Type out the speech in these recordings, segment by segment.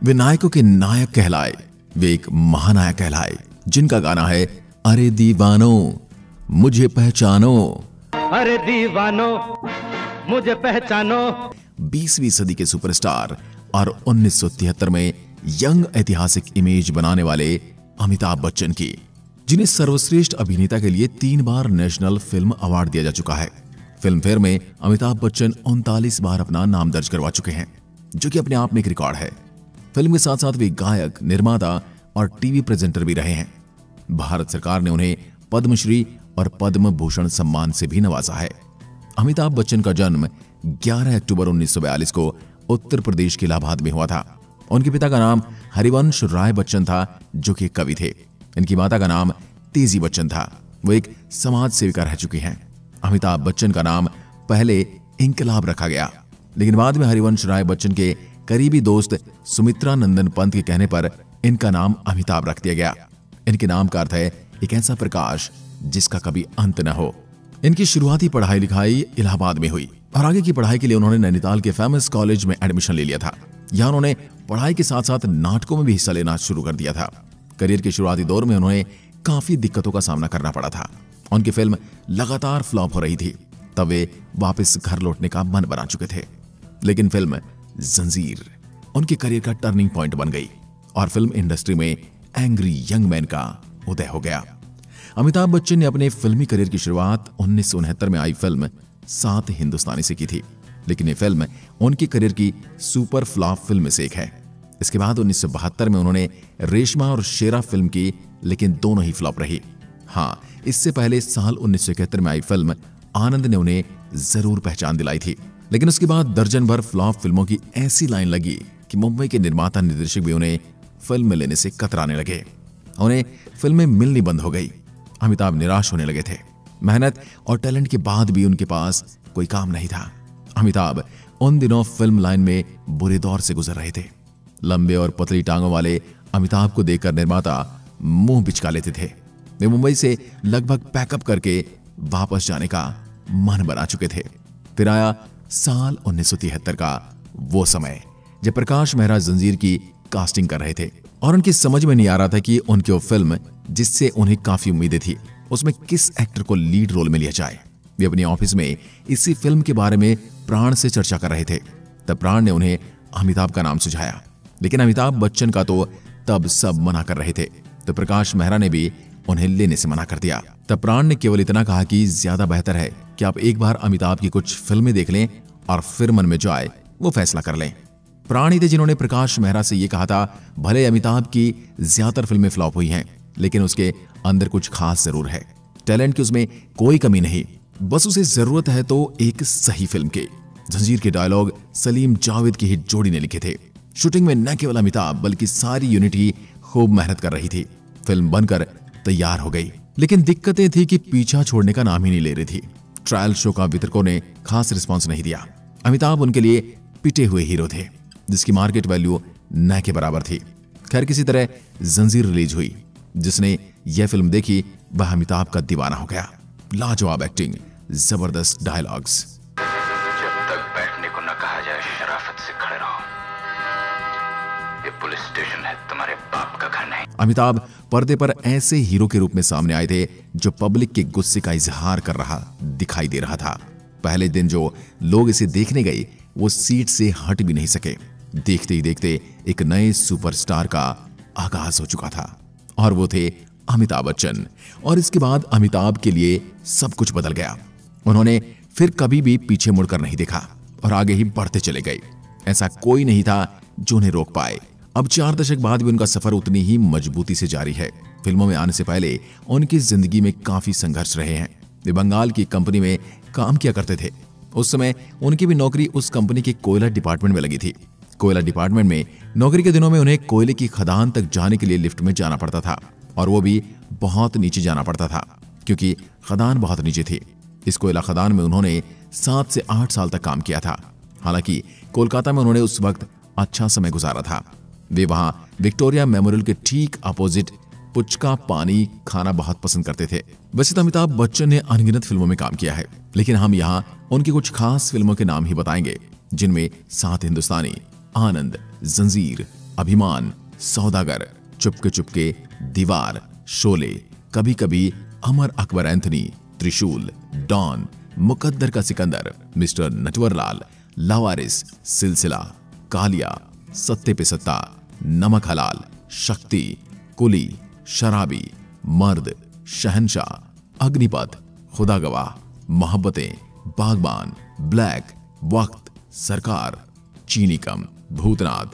वे नायकों के नायक कहलाए, वे एक महानायक कहलाए, जिनका गाना है अरे दीवानो मुझे पहचानो, अरे दीवानो मुझे पहचानो। 20वीं सदी के सुपरस्टार और 1973 में यंग ऐतिहासिक इमेज बनाने वाले अमिताभ बच्चन की, जिन्हें सर्वश्रेष्ठ अभिनेता के लिए 3 बार नेशनल फिल्म अवार्ड दिया जा चुका है। फिल्म फेयर में अमिताभ बच्चन 39 बार अपना नाम दर्ज करवा चुके हैं, जो कि अपने आप में एक रिकॉर्ड है। फिल्म के साथ साथ वे गायक, निर्माता और टीवी प्रेजेंटर भी रहे हैं। भारत सरकार ने उन्हें पद्मश्री और पद्म भूषण सम्मान से भी नवाजा है। अमिताभ बच्चन का जन्म 11 अक्टूबर 1942 को उत्तर प्रदेश के इलाहाबाद में हुआ था। उनके पिता का नाम हरिवंश राय बच्चन था, जो कि एक कवि थे। इनकी माता का नाम तेजी बच्चन था, वो एक समाज सेविका रह चुकी हैं। अमिताभ बच्चन का नाम पहले इंकलाब रखा गया, लेकिन बाद में हरिवंश राय बच्चन के करीबी दोस्त सुमित्रा नंदन पंत के कहने पर इनका नाम अमिताभ रख दिया गया। इनके नाम का अर्थ है एक ऐसा प्रकाश जिसका कभी अंत न हो। इनकी शुरुआती पढ़ाई लिखाई इलाहाबाद में हुई और आगे की पढ़ाई के लिए उन्होंने नैनीताल के फेमस कॉलेज में एडमिशन ले लिया था। यहाँ उन्होंने पढ़ाई के साथ साथ नाटकों में भी हिस्सा लेना शुरू कर दिया था। करियर के शुरुआती दौर में उन्हें काफी दिक्कतों का सामना करना पड़ा था। उनकी फिल्म लगातार फ्लॉप हो रही थी, तब वे वापस घर लौटने का मन बना चुके थे। लेकिन फिल्म जंजीर उनके करियर का टर्निंग पॉइंट बन गई और फिल्म इंडस्ट्री में एंग्री यंग मैन का उदय हो गया। अमिताभ बच्चन ने अपने फिल्मी करियर की शुरुआत 1969 में आई फिल्म 7 हिंदुस्तानी से की थी, लेकिन ये फिल्म उनके करियर की सुपर फ्लॉप फिल्म में से एक है। इसके बाद 1972 में उन्होंने रेशमा और शेरा फिल्म की, लेकिन दोनों ही फ्लॉप रही। हाँ, इससे पहले साल 1971 में आई फिल्म आनंद ने उन्हें जरूर पहचान दिलाई थी, लेकिन उसके बाद दर्जन भर फ्लॉप फिल्मों की ऐसी लाइन लगी कि मुंबई के निर्माता निर्देशक भी उन्हें फिल्म में लेने से कतराने लगे। उन्हें फिल्में मिलनी बंद हो गई। अमिताभ निराश होने लगे थे। मेहनत और टैलेंट के बाद भी उनके पास कोई काम नहीं था। अमिताभ उन दिनों फिल्म लाइन में बुरे दौर से गुजर रहे थे। लंबे और पतली टांगों वाले अमिताभ को देखकर निर्माता मुंह बिचका लेते थे। वे मुंबई से लगभग पैकअप करके वापस जाने का मन बना चुके थे। फिर आया साल 1973 का वो समय जब प्रकाश मेहरा जंजीर की कास्टिंग कर रहे थे और उनकी समझ में नहीं आ रहा था कि उनकी वो फिल्म जिससे उन्हें काफी उम्मीदें थी, उसमें किस एक्टर को लीड रोल में लिया जाए। वे अपने ऑफिस में इसी फिल्म के बारे में प्राण से चर्चा कर रहे थे। तब प्राण ने उन्हें अमिताभ का नाम सुझाया, लेकिन अमिताभ बच्चन का तो तब सब मना कर रहे थे। तो प्रकाश मेहरा ने भी उन्हें लेने से मना कर दिया। तब प्राण ने केवल इतना कहा कि ज्यादा बेहतर है कि आप एक बार अमिताभ की कुछ फिल्में देख लें और फिर मन में जो आए वो फैसला कर लें। प्राण ही थे जिन्होंने प्रकाश मेहरा से ये कहा था, भले अमिताभ की ज्यादातर फिल्में फ्लॉप हुई हैं, लेकिन उसके अंदर कुछ खास जरूर है। टैलेंट की उसमें कोई कमी नहीं, बस उसे जरूरत है तो एक सही फिल्म के। जंजीर के डायलॉग सलीम जावेद की हिट जोड़ी ने लिखे थे। शूटिंग में न केवल अमिताभ बल्कि सारी यूनिट ही खूब मेहनत कर रही थी। फिल्म बनकर तैयार हो गई, लेकिन दिक्कतें थी कि पीछा छोड़ने का नाम ही नहीं ले रही थी। ट्रायल शो का वितरकों ने खास रिस्पॉन्स नहीं दिया। अमिताभ उनके लिए पिटे हुए हीरो थे, जिसकी मार्केट वैल्यू न के बराबर थी। खैर, किसी तरह जंजीर रिलीज हुई। जिसने यह फिल्म देखी वह अमिताभ का दीवाना हो गया। लाजवाब एक्टिंग, जबरदस्त डायलॉग्स। जब तक बैठने को न कहा जाए शराफत से खड़े रहो। ये पुलिस स्टेशन है, तुम्हारे बाप का घर नहीं। अमिताभ पर्दे पर ऐसे हीरो के रूप में सामने आए थे जो पब्लिक के गुस्से का इजहार कर रहा दिखाई दे रहा था। पहले दिन जो लोग इसे देखने गए वो सीट से हट भी नहीं सके। देखते ही देखते एक नए सुपरस्टार का आगाज हो चुका था और वो थे अमिताभ बच्चन। और इसके बाद अमिताभ के लिए सब कुछ बदल गया। उन्होंने फिर कभी भी पीछे मुड़कर नहीं देखा और आगे ही बढ़ते चले गए। ऐसा कोई नहीं था जो उन्हें रोक पाए। अब 4 दशक बाद भी उनका सफर उतनी ही मजबूती से जारी है। फिल्मों में आने से पहले उनकी जिंदगी में काफी संघर्ष रहे हैं। वे बंगाल की कंपनी में काम किया करते थे। उस समय उनकी भी नौकरी उस कंपनी के कोयला डिपार्टमेंट में लगी थी। कोयला डिपार्टमेंट में नौकरी के दिनों में उन्हें कोयले की खदान तक जाने के लिए लिफ्ट में जाना पड़ता था, और वो भी बहुत नीचे जाना पड़ता था क्योंकि खदान बहुत नीचे थी। इस कोयला खदान में उन्होंने 7 से 8 साल तक काम किया था। हालांकि कोलकाता में उन्होंने उस वक्त अच्छा समय गुजारा था। वे वहां विक्टोरिया मेमोरियल के ठीक अपोजिट पुचका पानी खाना बहुत पसंद करते थे। वैसे तो अमिताभ बच्चन ने अनगिनत फिल्मों में काम किया है, लेकिन हम यहाँ उनकी कुछ खास फिल्मों के नाम ही बताएंगे, जिनमें 7 हिंदुस्तानी, आनंद, जंजीर, अभिमान, सौदागर, चुपके चुपके, दीवार, शोले, कभी कभी, अमर अकबर एंथनी, त्रिशूल, डॉन, मुकद्दर का सिकंदर, मिस्टर नटवरलाल, लावारिस, सिलसिला, कालिया, सत्ते पे सत्ता, नमक हलाल, शक्ति, कुली, शराबी, मर्द, शहंशाह, अग्निपथ, खुदा गवाह, मोहब्बतें, बागबान, ब्लैक, वक्त, सरकार, चीनी कम, भूतनाथ,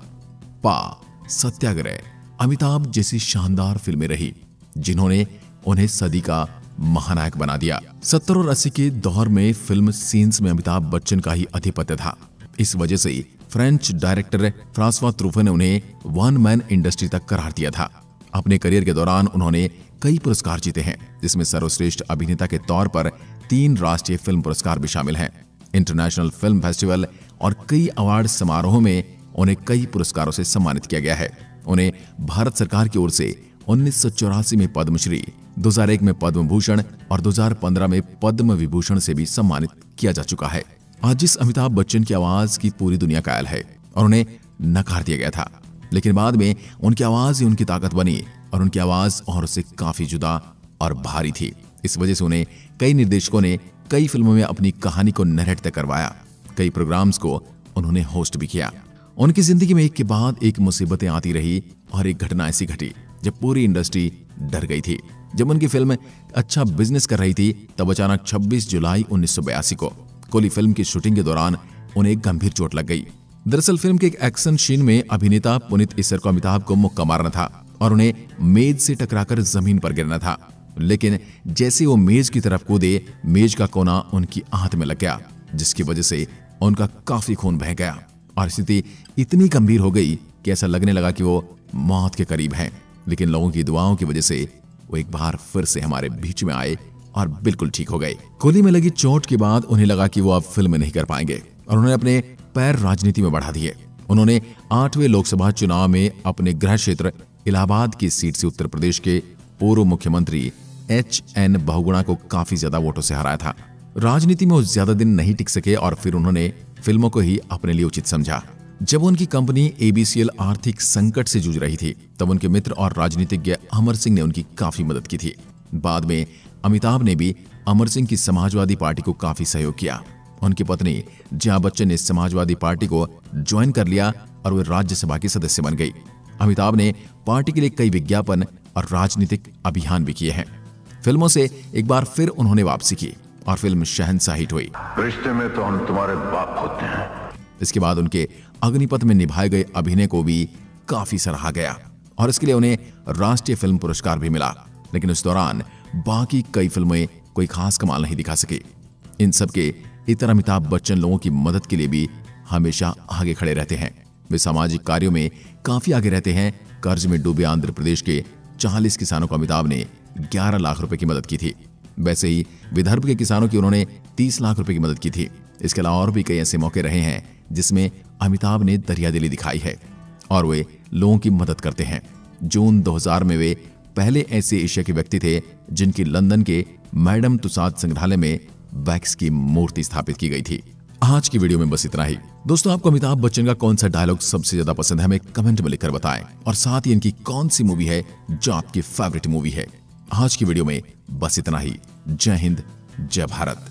पा, सत्याग्रह, अमिताभ जैसी शानदार फिल्में रही जिन्होंने उन्हें सदी का महानायक बना दिया। 70 और 80 के दौर में फिल्म सीन्स में अमिताभ बच्चन का ही आधिपत्य था। इस वजह से फ्रेंच डायरेक्टर फ्रांसवा ट्रूफे ने उन्हें वन मैन इंडस्ट्री तक करार दिया था। अपने करियर के दौरान उन्होंने कई पुरस्कार जीते हैं, जिसमें सर्वश्रेष्ठ अभिनेता के तौर पर 3 राष्ट्रीय फिल्म पुरस्कार भी शामिल हैं। इंटरनेशनल फिल्म फेस्टिवल और कई अवार्ड समारोहों में उन्हें कई पुरस्कारों से सम्मानित किया गया है। उन्हें भारत सरकार की ओर से 1984 में पद्मश्री, 2001 में पद्म भूषण और 2015 में पद्म विभूषण से भी सम्मानित किया जा चुका है। आज जिस अमिताभ बच्चन की आवाज की पूरी दुनिया कायल है और उन्हें नकार दिया गया था, लेकिन बाद में उनकी आवाज ही उनकी ताकत बनी और उनकी आवाज और से काफी जुदा और भारी थी। इस वजह से उन्हें कई निर्देशकों ने कई फिल्मों में अपनी कहानी को नरेट करवाया। कई प्रोग्राम्स को उन्होंने होस्ट भी किया। उनकी जिंदगी में एक के बाद एक मुसीबतें आती रही और एक घटना ऐसी घटी जब पूरी इंडस्ट्री डर गई थी। जब उनकी फिल्म अच्छा बिजनेस कर रही थी, तब अचानक 26 जुलाई 1982 को कोली फिल्म की शूटिंग के दौरान उन्हें एक गंभीर चोट लग गई। दरअसल फिल्म के एक एक्शन सीन में अभिनेता पुनीत इस्सर को अमिताभ को मुक्का मारना था और उन्हें मेज से टकराकर जमीन पर गिरना था, लेकिन जैसे वो मेज की तरफ कूदे, मेज का कोना उनकी आहत में लग गया, जिसकी वजह से उनका काफी खून बह गया और स्थिति इतनी गंभीर हो गई कि ऐसा लगने लगा कि वो मौत के करीब हैं। लेकिन लोगों की दुआओं की वजह से वो एक बार फिर से हमारे बीच में आए और बिल्कुल ठीक हो गए। कोहली में लगी चोट के बाद उन्हें लगा कि वो अब फिल्म नहीं कर पाएंगे और उन्होंने अपने पैर राजनीति में बढ़ा दिए। उन्होंने 8वें लोकसभा चुनाव में अपने गृह क्षेत्र इलाहाबाद की सीट से उत्तर प्रदेश के पूर्व मुख्यमंत्री HN बहुगुणा को काफी ज्यादा वोटों से हराया था। राजनीति में वो ज्यादा दिन नहीं टिक सके और फिर उन्होंने फिल्मों को ही अपने लिए उचित समझा। जब उनकी कंपनी ABCL आर्थिक संकट से जूझ रही थी, तब उनके मित्र और राजनीतिज्ञ अमर सिंह ने उनकी काफी मदद की थी। बाद में अमिताभ ने भी अमर सिंह की समाजवादी पार्टी को काफी सहयोग किया। उनकी पत्नी जया बच्चन ने समाजवादी पार्टी को ज्वाइन कर लिया और वे राज्यसभा की सदस्य बन गई। अमिताभ ने पार्टी के लिए कई विज्ञापन और राजनीतिक अभियान भी किए हैं। फिल्मों से एक बार फिर उन्होंने वापसी की और फिल्म शहंशाह हिट हुई। रिश्ते में तो हम तुम्हारे बाप होते हैं। इसके बाद उनके अग्निपथ में निभाए गए अभिनय को भी काफी सराहा गया और इसके लिए उन्हें राष्ट्रीय फिल्म पुरस्कार भी मिला। लेकिन उस दौरान बाकी कई फिल्में कोई खास कमाल नहीं दिखा सकी। इन सब के इतर अमिताभ बच्चन लोगों की मदद के लिए भी हमेशा आगे खड़े रहते हैं। वे सामाजिक कार्यों में काफी आगे रहते हैं। कर्ज में डूबे आंध्र प्रदेश के 40 किसानों को अमिताभ ने 11 लाख रुपए की मदद की थी। वैसे ही विदर्भ के किसानों की उन्होंने 30 लाख रुपए की मदद की थी। इसके अलावा और भी कई ऐसे मौके रहे हैं जिसमें अमिताभ ने दरियादिली दिखाई है और वे लोगों की मदद करते हैं। जून 2000 में वे पहले ऐसे एशिया के व्यक्ति थे जिनकी लंदन के मैडम तुसाद संग्रहालय में वैक्स की मूर्ति स्थापित की गई थी। आज की वीडियो में बस इतना ही। दोस्तों, आपको अमिताभ बच्चन का कौन सा डायलॉग सबसे ज्यादा पसंद है, हमें कमेंट में लिखकर बताएं और साथ ही इनकी कौन सी मूवी है जो आपकी फेवरेट मूवी है। आज की वीडियो में बस इतना ही। जय हिंद, जय भारत।